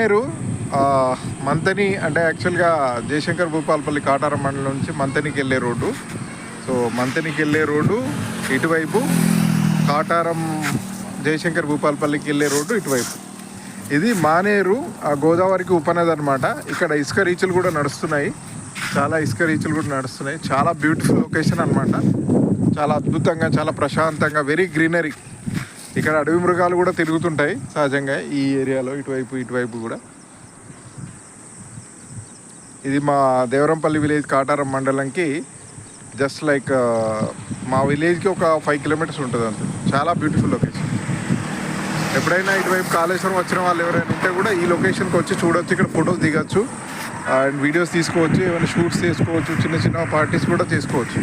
మానేరు మంతని అంటే యాక్చువల్గా జయశంకర్ భూపాలపల్లి కాటారం మండలం నుంచి మంతనికి వెళ్ళే రోడ్డు. సో మంతనికి వెళ్ళే రోడ్డు ఇటువైపు, కాటారం జయశంకర్ భూపాలపల్లికి వెళ్ళే రోడ్డు ఇటువైపు. ఇది మానేరు గోదావరికి ఉపనది అనమాట. ఇక్కడ ఇసుక రీచులు కూడా నడుస్తున్నాయి, చాలా ఇసుక రీచులు కూడా నడుస్తున్నాయి. చాలా బ్యూటిఫుల్ లొకేషన్ అనమాట. చాలా అద్భుతంగా, చాలా ప్రశాంతంగా, వెరీ గ్రీనరీ. ఇక్కడ అడవి మృగాలు కూడా తిరుగుతుంటాయి సహజంగా ఈ ఏరియాలో, ఇటువైపు కూడా. ఇది మా దేవరంపల్లి విలేజ్ కాటారం మండలంకి జస్ట్ లైక్ మా విలేజ్కి ఒక 5 కిలోమీటర్స్ ఉంటుంది అంతే. చాలా బ్యూటిఫుల్ లొకేషన్. ఎప్పుడైనా ఇటువైపు కాళేశ్వరం వచ్చిన వాళ్ళు ఎవరైనా ఉంటే కూడా ఈ లొకేషన్కి వచ్చి చూడవచ్చు. ఇక్కడ ఫొటోస్ దిగచ్చు అండ్ వీడియోస్ తీసుకోవచ్చు, ఏమైనా షూట్స్ చేసుకోవచ్చు, చిన్న చిన్న పార్టీస్ కూడా చేసుకోవచ్చు.